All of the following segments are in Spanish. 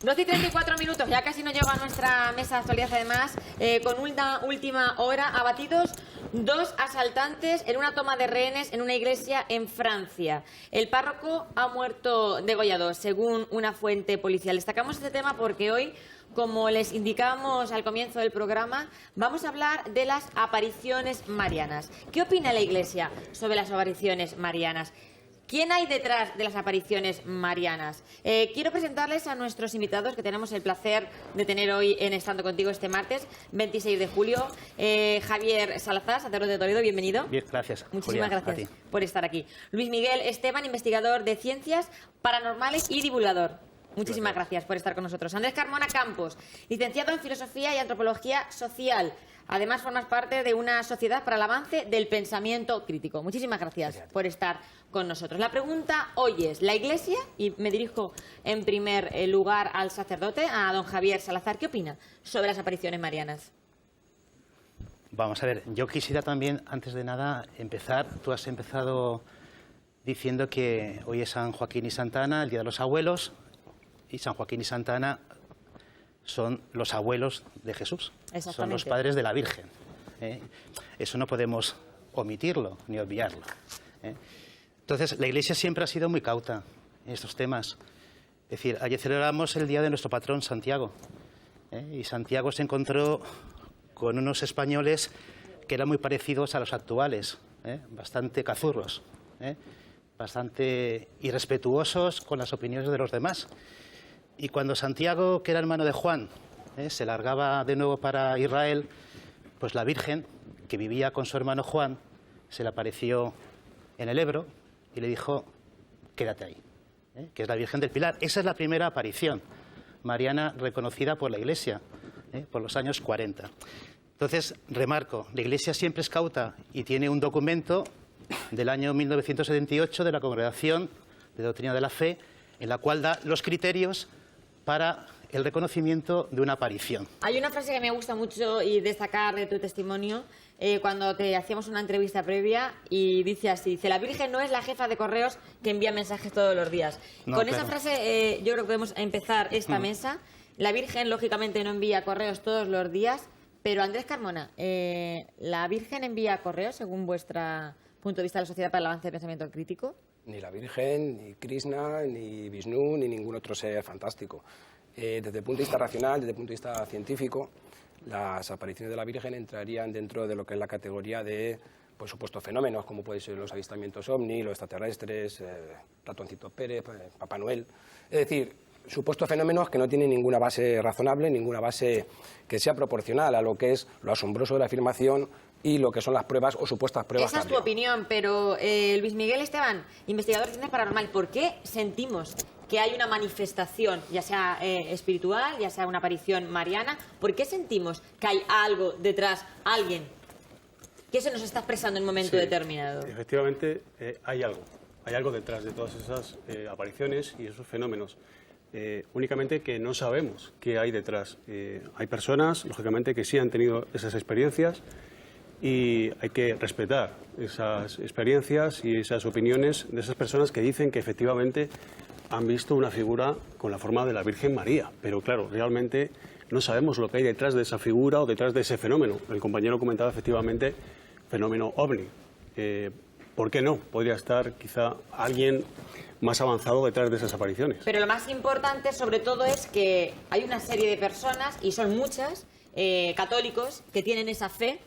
12 y 34 minutos, ya casi no llego a nuestra mesa de actualidad, además, con una última hora, abatidos 2 asaltantes en una toma de rehenes en una iglesia en Francia. El párroco ha muerto degollado, según una fuente policial. Destacamos este tema porque hoy, como les indicábamos al comienzo del programa, vamos a hablar de las apariciones marianas. ¿Qué opina la Iglesia sobre las apariciones marianas? ¿Quién hay detrás de las apariciones marianas? Quiero presentarles a nuestros invitados que tenemos el placer de tener hoy en Estando Contigo este martes, 26 de julio. Javier Salazar, sacerdote de Toledo, bienvenido. Bien, gracias. Muchísimas Julián, gracias por estar aquí. Luis Miguel Esteban, investigador de ciencias paranormales y divulgador. Muchísimas gracias por estar con nosotros. Andrés Carmona Campos, licenciado en Filosofía y Antropología Social. Además, formas parte de una sociedad para el avance del pensamiento crítico. Muchísimas gracias por estar con nosotros. La pregunta hoy es, la Iglesia, y me dirijo en primer lugar al sacerdote, a don Javier Salazar, ¿qué opina sobre las apariciones marianas? Vamos a ver, yo quisiera también, antes de nada, empezar. Tú has empezado diciendo que hoy es San Joaquín y Santa Ana, el Día de los Abuelos, y San Joaquín y Santa Ana son los abuelos de Jesús, son los padres de la Virgen. Eso no podemos omitirlo ni obviarlo. Entonces, la Iglesia siempre ha sido muy cauta en estos temas. Es decir, ayer celebramos el día de nuestro patrón Santiago, y Santiago se encontró con unos españoles que eran muy parecidos a los actuales, bastante cazurros, bastante irrespetuosos con las opiniones de los demás. Y cuando Santiago, que era hermano de Juan, se largaba de nuevo para Israel, pues la Virgen, que vivía con su hermano Juan, se le apareció en el Ebro y le dijo, quédate ahí, que es la Virgen del Pilar. Esa es la primera aparición mariana reconocida por la Iglesia, por los años 40. Entonces, remarco, la Iglesia siempre es cauta y tiene un documento del año 1978 de la Congregación de Doctrina de la Fe, en la cual da los criterios para el reconocimiento de una aparición. Hay una frase que me gusta mucho y destacar de tu testimonio, cuando te hacíamos una entrevista previa, y dice así, dice, la Virgen no es la jefa de correos que envía mensajes todos los días. No, Con claro. esa frase yo creo que podemos empezar esta mesa. La Virgen, lógicamente, no envía correos todos los días, pero Andrés Carmona, ¿la Virgen envía correos según vuestro punto de vista de la Sociedad para el Avance del Pensamiento Crítico? Ni la Virgen, ni Krishna, ni Vishnu, ni ningún otro ser fantástico. Desde el punto de vista racional, desde el punto de vista científico, las apariciones de la Virgen entrarían dentro de lo que es la categoría de, por supuesto, fenómenos, como pueden ser los avistamientos ovni, los extraterrestres, Ratoncito Pérez, Papá Noel. Es decir, supuestos fenómenos que no tienen ninguna base razonable, ninguna base que sea proporcional a lo que es lo asombroso de la afirmación y lo que son las pruebas o supuestas pruebas. Esa es tu opinión, pero Luis Miguel Esteban, investigador de ciencias paranormales, ¿por qué sentimos que hay una manifestación, ya sea espiritual, ya sea una aparición mariana? ¿Por qué sentimos que hay algo detrás, alguien, que se nos está expresando en un momento determinado? Efectivamente, hay algo detrás de todas esas apariciones y esos fenómenos. Únicamente que no sabemos qué hay detrás. Hay personas, lógicamente, que sí han tenido esas experiencias, y hay que respetar esas experiencias y esas opiniones de esas personas que dicen que efectivamente han visto una figura con la forma de la Virgen María. Pero claro, realmente no sabemos lo que hay detrás de esa figura o detrás de ese fenómeno. El compañero comentaba efectivamente fenómeno ovni. ¿Por qué no? Podría estar quizá alguien más avanzado detrás de esas apariciones. Pero lo más importante sobre todo es que hay una serie de personas, y son muchas, católicos, que tienen esa fe.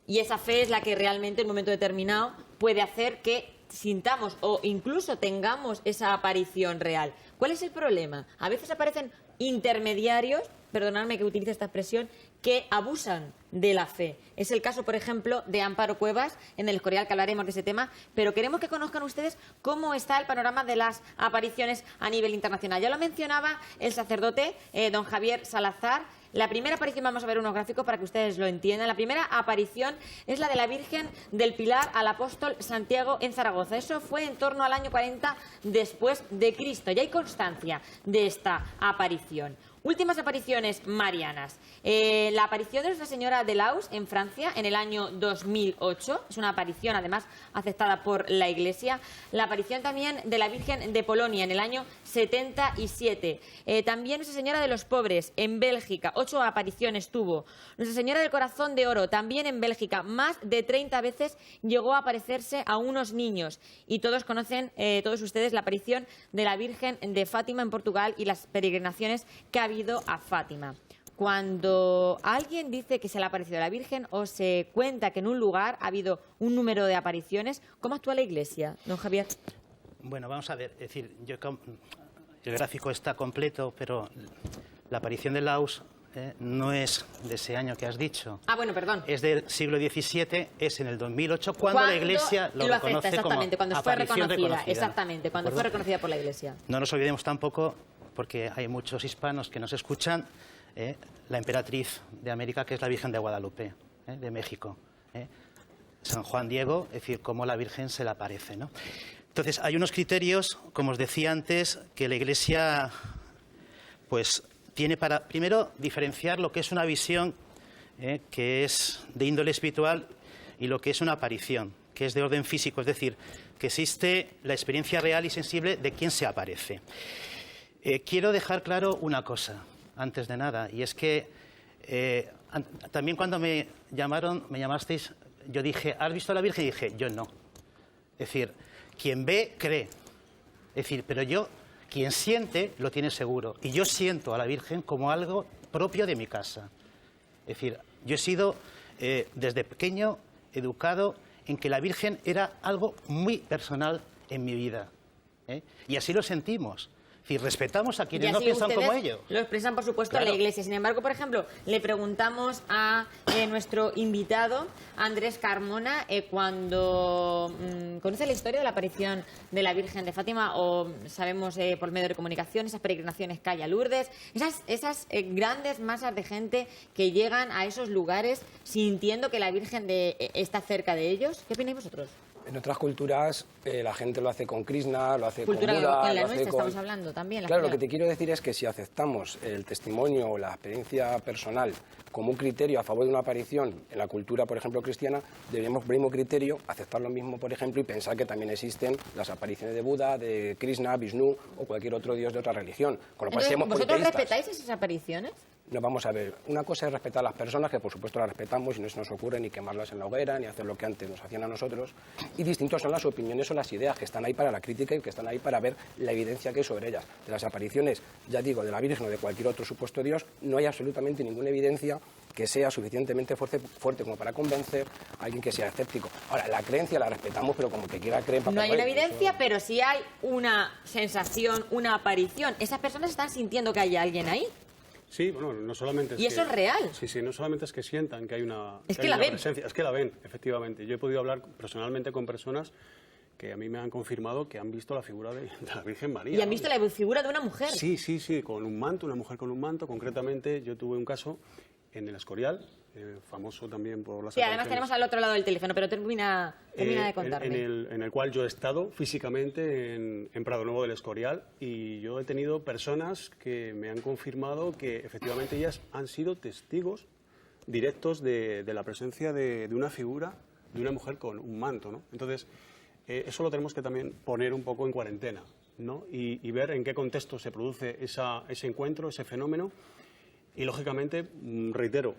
Y esa fe es la que realmente en un momento determinado puede hacer que sintamos o incluso tengamos esa aparición real. ¿Cuál es el problema? A veces aparecen intermediarios, perdonadme que utilice esta expresión, que abusan de la fe. Es el caso, por ejemplo, de Amparo Cuevas, en el Escorial, que hablaremos de ese tema, pero queremos que conozcan ustedes cómo está el panorama de las apariciones a nivel internacional. Ya lo mencionaba el sacerdote, don Javier Salazar. La primera aparición, vamos a ver unos gráficos para que ustedes lo entiendan. La primera aparición es la de la Virgen del Pilar al apóstol Santiago en Zaragoza. Eso fue en torno al año 40 después de Cristo. Ya hay constancia de esta aparición. Últimas apariciones marianas. La aparición de Nuestra Señora de Laus en Francia en el año 2008. Es una aparición, además, aceptada por la Iglesia. La aparición también de la Virgen de Polonia en el año 77. También Nuestra Señora de los Pobres en Bélgica. 8 apariciones tuvo. Nuestra Señora del Corazón de Oro también en Bélgica. Más de 30 veces llegó a aparecerse a unos niños. Y todos conocen, todos ustedes, la aparición de la Virgen de Fátima en Portugal y las peregrinaciones que ha habido a Fátima. Cuando alguien dice que se le ha aparecido la Virgen o se cuenta que en un lugar ha habido un número de apariciones, ¿cómo actúa la Iglesia, don Javier? Bueno, vamos a ver, es decir, el gráfico está completo, pero la aparición de Laus no es de ese año que has dicho. Ah, bueno, perdón. Es del siglo XVII, es en el 2008, cuando la Iglesia lo reconoce acepta, como cuando fue aparición reconocida. Exactamente, cuando fue reconocida por la Iglesia. No nos olvidemos tampoco, porque hay muchos hispanos que nos escuchan, la emperatriz de América, que es la Virgen de Guadalupe, de México. San Juan Diego, es decir, cómo la Virgen se le aparece, ¿no? Entonces, hay unos criterios, como os decía antes, que la Iglesia pues tiene para, primero, diferenciar lo que es una visión que es de índole espiritual y lo que es una aparición, que es de orden físico, es decir, que existe la experiencia real y sensible de quien se aparece. Quiero dejar claro una cosa, antes de nada, y es que también cuando me llamasteis, yo dije, ¿has visto a la Virgen? Y dije, yo no. Es decir, quien ve, cree. Es decir, pero yo, quien siente, lo tiene seguro. Y yo siento a la Virgen como algo propio de mi casa. Es decir, yo he sido, desde pequeño, educado en que la Virgen era algo muy personal en mi vida. Y así lo sentimos. Es decir, respetamos a quienes no piensan como ellos. Lo expresan, por supuesto, claro, en la Iglesia. Sin embargo, por ejemplo, le preguntamos a nuestro invitado, Andrés Carmona, cuando conoce la historia de la aparición de la Virgen de Fátima, o sabemos por medio de comunicación, esas peregrinaciones que hay a Lourdes, esas grandes masas de gente que llegan a esos lugares sintiendo que la Virgen está cerca de ellos. ¿Qué opináis vosotros? En otras culturas la gente lo hace con Krishna, lo hace cultura con Buda, en la lo nuestra hace con... estamos hablando también. Claro, lo que te quiero decir es que si aceptamos el testimonio o la experiencia personal como un criterio a favor de una aparición en la cultura, por ejemplo, cristiana, deberíamos, por el mismo criterio, aceptar lo mismo, por ejemplo, y pensar que también existen las apariciones de Buda, de Krishna, Vishnu o cualquier otro dios de otra religión. Con lo cual, entonces, ¿vosotros respetáis esas apariciones? No, vamos a ver, una cosa es respetar a las personas, que por supuesto las respetamos y no se nos ocurre ni quemarlas en la hoguera, ni hacer lo que antes nos hacían a nosotros, y distintos son las opiniones o las ideas que están ahí para la crítica y que están ahí para ver la evidencia que hay sobre ellas. De las apariciones, ya digo, de la Virgen o de cualquier otro supuesto Dios, no hay absolutamente ninguna evidencia que sea suficientemente fuerte como para convencer a alguien que sea escéptico. Ahora, la creencia la respetamos, pero como que quiera creer... No hay una evidencia, pero sí hay una sensación, una aparición. Esas personas están sintiendo que hay alguien ahí. Sí, bueno, no solamente es ¿Y eso es real? Sí, no solamente es que sientan que hay una, es que la ven. presencia, es que la ven, efectivamente. Yo he podido hablar personalmente con personas que a mí me han confirmado que han visto la figura de la Virgen María. ¿Y han visto la figura de una mujer? Sí, con un manto, una mujer con un manto. Concretamente, yo tuve un caso en el Escorial, famoso también por las... Sí, además tenemos al otro lado del teléfono, pero termina de contarme. En el cual yo he estado físicamente en Prado Nuevo del Escorial, y yo he tenido personas que me han confirmado que efectivamente ellas han sido testigos directos de la presencia de una figura, de una mujer con un manto, ¿no? Entonces, eso lo tenemos que también poner un poco en cuarentena, ¿no? Y ver en qué contexto se produce ese encuentro, ese fenómeno. Y, lógicamente, reitero,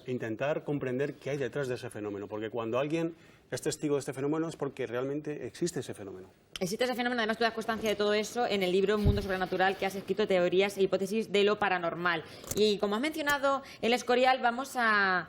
intentar comprender qué hay detrás de ese fenómeno, porque cuando alguien es testigo de este fenómeno es porque realmente existe ese fenómeno. Existe ese fenómeno, además tú das constancia de todo eso en el libro Mundo Sobrenatural, que has escrito teorías e hipótesis de lo paranormal. Y como has mencionado el Escorial,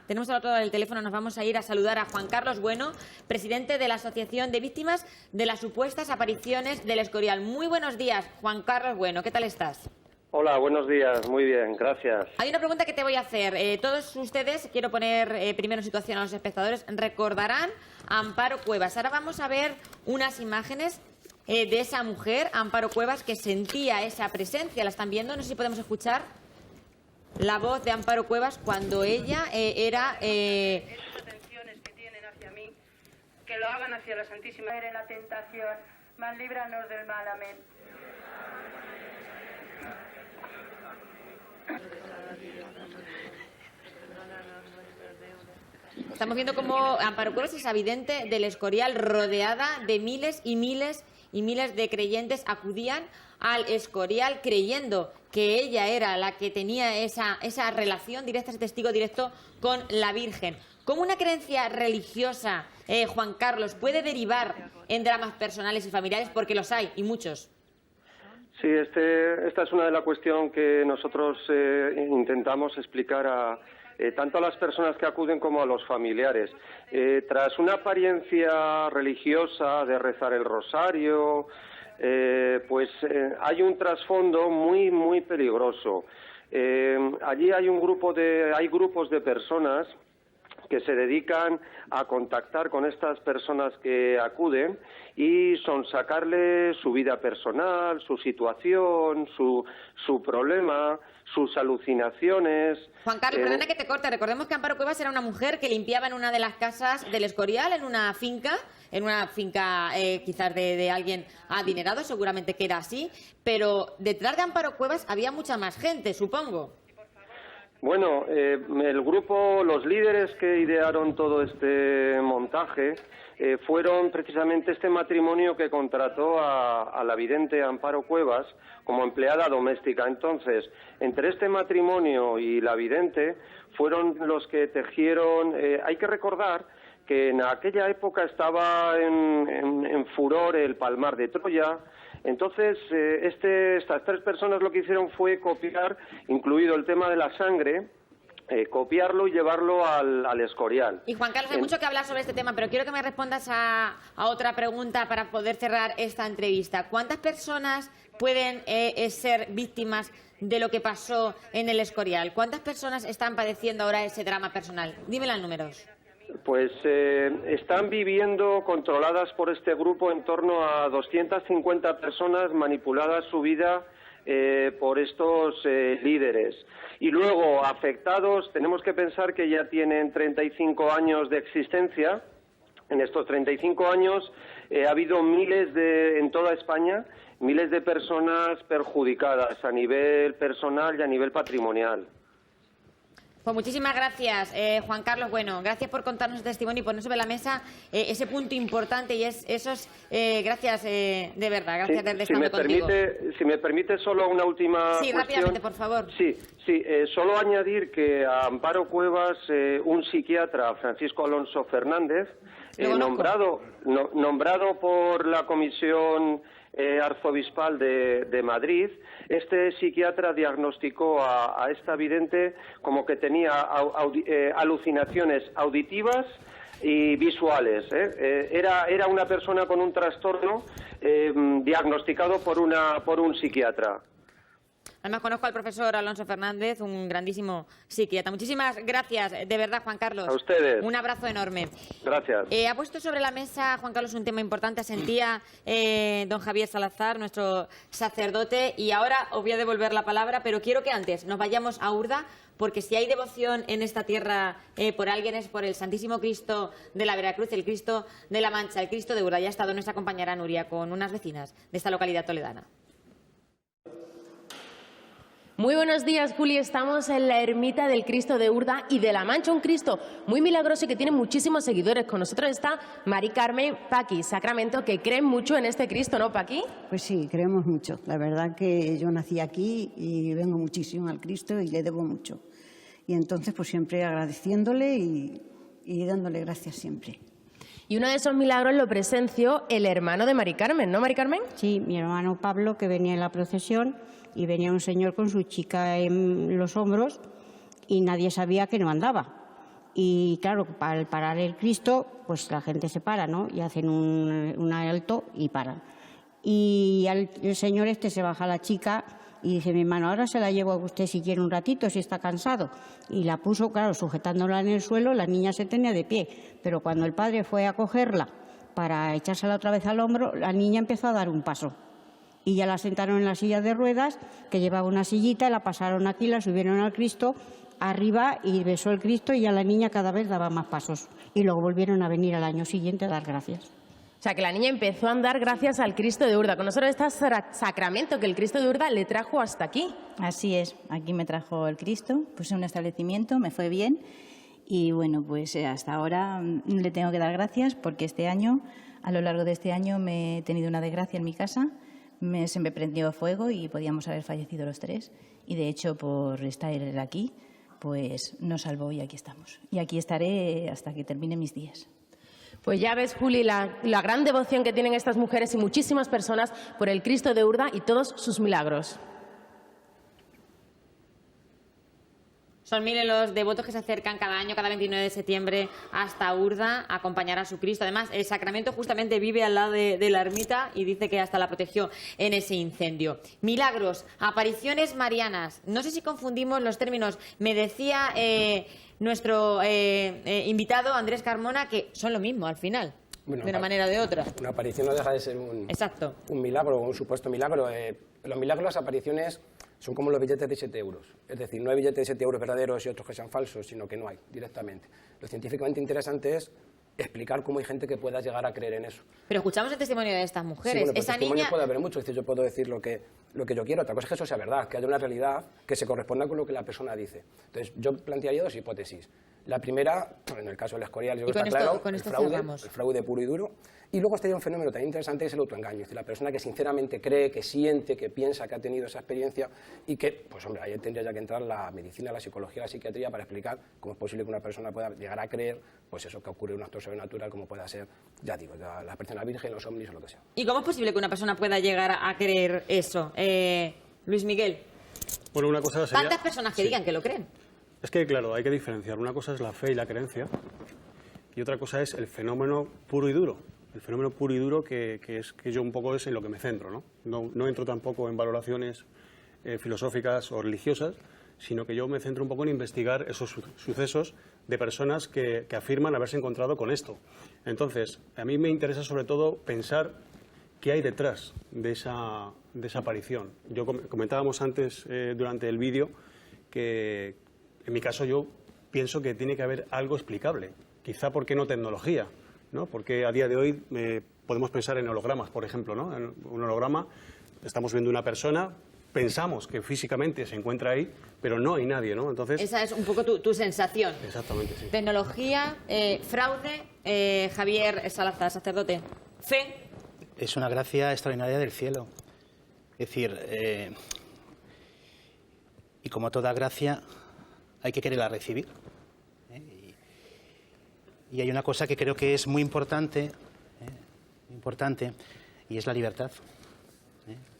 tenemos al otro lado del teléfono, nos vamos a ir a saludar a Juan Carlos Bueno, presidente de la Asociación de Víctimas de las Supuestas Apariciones del Escorial. Muy buenos días, Juan Carlos Bueno, ¿qué tal estás? Hola, buenos días, muy bien, gracias. Hay una pregunta que te voy a hacer. Todos ustedes, quiero poner primero en situación a los espectadores, recordarán a Amparo Cuevas. Ahora vamos a ver unas imágenes de esa mujer, Amparo Cuevas, que sentía esa presencia. ¿La están viendo? No sé si podemos escuchar la voz de Amparo Cuevas cuando ella era... Esas atenciones que tienen hacia mí, que lo hagan hacia la Santísima. En la tentación, mas líbranos del mal. Amén. Estamos viendo cómo Amparo Cuevas es vidente del Escorial, rodeada de miles y miles y miles de creyentes. Acudían al Escorial creyendo que ella era la que tenía esa relación directa, ese testigo directo con la Virgen. ¿Cómo una creencia religiosa, Juan Carlos, puede derivar en dramas personales y familiares? Porque los hay, y muchos. Sí, esta es una de las cuestiones que nosotros intentamos explicar tanto a las personas que acuden como a los familiares. Tras una apariencia religiosa de rezar el rosario, hay un trasfondo muy, muy peligroso. Allí hay grupos de personas que se dedican a contactar con estas personas que acuden y sonsacarle su vida personal, su situación, su problema, sus alucinaciones. Juan Carlos, perdona que te corte. Recordemos que Amparo Cuevas era una mujer que limpiaba en una de las casas del Escorial, en una finca quizás de alguien adinerado, seguramente que era así, pero detrás de Amparo Cuevas había mucha más gente, supongo. Bueno, el grupo, los líderes que idearon todo este montaje fueron precisamente este matrimonio que contrató a la vidente Amparo Cuevas como empleada doméstica. Entonces, entre este matrimonio y la vidente fueron los que tejieron. Hay que recordar que en aquella época estaba en furor el Palmar de Troya. Entonces, estas tres personas lo que hicieron fue copiar, incluido el tema de la sangre, copiarlo y llevarlo al Escorial. Y Juan Carlos, hay mucho que hablar sobre este tema, pero quiero que me respondas a otra pregunta para poder cerrar esta entrevista. ¿Cuántas personas pueden ser víctimas de lo que pasó en el Escorial? ¿Cuántas personas están padeciendo ahora ese drama personal? Dime los números. Pues están viviendo controladas por este grupo en torno a 250 personas, manipuladas su vida por estos líderes. Y luego, afectados, tenemos que pensar que ya tienen 35 años de existencia. En estos 35 años ha habido en toda España, miles de personas perjudicadas a nivel personal y a nivel patrimonial. Pues muchísimas gracias, Juan Carlos. Bueno, gracias por contarnos el testimonio y poner sobre la mesa ese punto importante y gracias de verdad, gracias de estar contigo. Si me permite solo una última cuestión. Rápidamente, por favor. Sí, solo añadir que a Amparo Cuevas, un psiquiatra, Francisco Alonso Fernández, nombrado por la Comisión Arzobispal de Madrid, este psiquiatra diagnosticó a esta vidente como que tenía alucinaciones auditivas y visuales. Era una persona con un trastorno diagnosticado por un psiquiatra. Además, conozco al profesor Alonso Fernández, un grandísimo psiquiatra. Muchísimas gracias, de verdad, Juan Carlos. A ustedes. Un abrazo enorme. Gracias. Ha puesto sobre la mesa, Juan Carlos, un tema importante. Asentía don Javier Salazar, nuestro sacerdote, y ahora os voy a devolver la palabra, pero quiero que antes nos vayamos a Urda, porque si hay devoción en esta tierra por alguien es por el Santísimo Cristo de la Veracruz, el Cristo de la Mancha, el Cristo de Urda. Ya ha estado nuestra compañera Nuria con unas vecinas de esta localidad toledana. Muy buenos días, Juli. Estamos en la ermita del Cristo de Urda y de la Mancha, un Cristo muy milagroso y que tiene muchísimos seguidores. Con nosotros está Mari Carmen Paqui Sacramento, que creen mucho en este Cristo, ¿no, Paqui? Pues sí, creemos mucho. La verdad que yo nací aquí y vengo muchísimo al Cristo y le debo mucho. Y entonces, pues siempre agradeciéndole y dándole gracias siempre. Y uno de esos milagros lo presenció el hermano de Mari Carmen, ¿no, Mari Carmen? Sí, mi hermano Pablo, que venía en la procesión y venía un señor con su chica en los hombros y nadie sabía que no andaba. Y claro, al parar el Cristo, pues la gente se para, ¿no? Y hacen un alto y paran. Y el señor se baja a la chica y dice, mi hermano, ahora se la llevo a usted si quiere un ratito, si está cansado. Y la puso, claro, sujetándola en el suelo, la niña se tenía de pie. Pero cuando el padre fue a cogerla para echársela otra vez al hombro, la niña empezó a dar un paso. Y ya la sentaron en la silla de ruedas, que llevaba una sillita, la pasaron aquí, la subieron al Cristo, arriba, y besó el Cristo, y ya la niña cada vez daba más pasos. Y luego volvieron a venir al año siguiente a dar gracias. O sea, que la niña empezó a andar gracias al Cristo de Urda. Con nosotros está Sacramento, que el Cristo de Urda le trajo hasta aquí. Así es, aquí me trajo el Cristo, puse un establecimiento, me fue bien Y bueno, pues hasta ahora le tengo que dar gracias porque este año, a lo largo de este año, me he tenido una desgracia en mi casa. Se me prendió fuego y podíamos haber fallecido los 3. Y de hecho, por estar él aquí, pues nos salvó y aquí estamos. Y aquí estaré hasta que termine mis días. Pues ya ves, Juli, la gran devoción que tienen estas mujeres y muchísimas personas por el Cristo de Urda y todos sus milagros. Son miles los devotos que se acercan cada año, cada 29 de septiembre, hasta Urda a acompañar a su Cristo. Además, el Sacramento justamente vive al lado de la ermita y dice que hasta la protegió en ese incendio. Milagros, apariciones marianas. No sé si confundimos los términos. Me decía nuestro invitado, Andrés Carmona, que son lo mismo al final, de una manera o de otra. Una aparición no deja de ser un milagro o un supuesto milagro. Los milagros, las apariciones, son como los billetes de 7 euros. Es decir, no hay billetes de 7 euros verdaderos y otros que sean falsos, sino que no hay directamente. Lo científicamente interesante es explicar cómo hay gente que pueda llegar a creer en eso. Pero escuchamos el testimonio de estas mujeres. Sí, bueno, pues esa testimonio niña puede haber mucho. Es decir, yo puedo decir lo que yo quiero. Otra cosa es que eso sea verdad, que haya una realidad que se corresponda con lo que la persona dice. Entonces, yo plantearía 2 hipótesis. La primera, en el caso del Escorial, yo creo que está claro, el fraude puro y duro. Y luego estaría un fenómeno tan interesante que es el autoengaño. Es decir, la persona que sinceramente cree, que siente, que piensa que ha tenido esa experiencia y que, pues hombre, ahí tendría ya que entrar la medicina, la psicología, la psiquiatría para explicar cómo es posible que una persona pueda llegar a creer, pues eso, que ocurre un acto sobrenatural como pueda ser, ya digo, la aparición de la Virgen, los ovnis o lo que sea. ¿Y cómo es posible que una persona pueda llegar a creer eso? Luis Miguel. Bueno, una cosa sería... ¿Tantas personas que digan que lo creen? Es que, claro, hay que diferenciar. Una cosa es la fe y la creencia y otra cosa es el fenómeno puro y duro. El fenómeno puro y duro que yo un poco es en lo que me centro, ¿no? No entro tampoco en valoraciones filosóficas o religiosas, sino que yo me centro un poco en investigar esos sucesos de personas que afirman haberse encontrado con esto. Entonces, a mí me interesa sobre todo pensar qué hay detrás de esa aparición. Yo comentábamos antes, durante el vídeo, que en mi caso yo pienso que tiene que haber algo explicable. Quizá, ¿por qué no tecnología? ¿No? Porque a día de hoy podemos pensar en hologramas, por ejemplo, ¿no? En un holograma estamos viendo una persona, pensamos que físicamente se encuentra ahí, pero no hay nadie, ¿no? Entonces, esa es un poco tu sensación. Exactamente, sí. Tecnología, fraude, Javier Salazar, sacerdote. Fe. Es una gracia extraordinaria del cielo. Es decir, y como toda gracia, hay que quererla recibir. Y hay una cosa que creo que es muy importante, y es la libertad.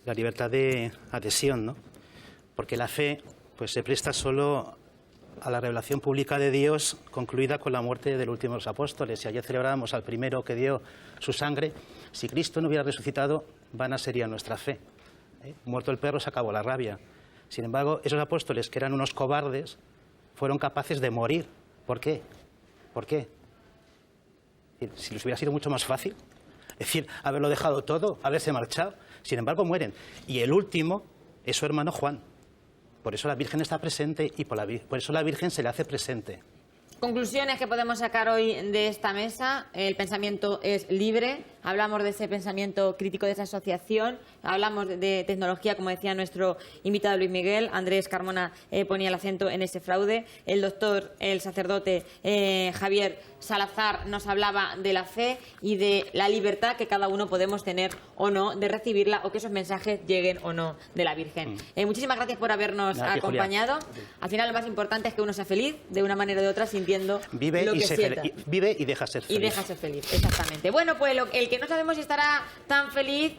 La libertad de adhesión, ¿no? Porque la fe pues, se presta solo a la revelación pública de Dios concluida con la muerte del último de los apóstoles. Si ayer celebrábamos al primero que dio su sangre, si Cristo no hubiera resucitado, vana sería nuestra fe. Muerto el perro se acabó la rabia. Sin embargo, esos apóstoles, que eran unos cobardes, fueron capaces de morir. ¿Por qué? ¿Por qué? Si les hubiera sido mucho más fácil, es decir, haberlo dejado todo, haberse marchado, sin embargo mueren. Y el último es su hermano Juan. Por eso la Virgen está presente y por eso la Virgen se le hace presente. Conclusiones que podemos sacar hoy de esta mesa. El pensamiento es libre. Hablamos de ese pensamiento crítico, de esa asociación. Hablamos de tecnología, como decía nuestro invitado Luis Miguel. Andrés Carmona ponía el acento en ese fraude. El doctor, el sacerdote Javier Salazar nos hablaba de la fe y de la libertad que cada uno podemos tener o no de recibirla, o que esos mensajes lleguen o no de la Virgen. Muchísimas gracias por habernos acompañado. Al final lo más importante es que uno sea feliz de una manera o de otra, sintiendo vive lo que sienta. Vive y deja ser feliz. Y deja ser feliz, exactamente. Bueno, pues el que no sabemos si estará tan feliz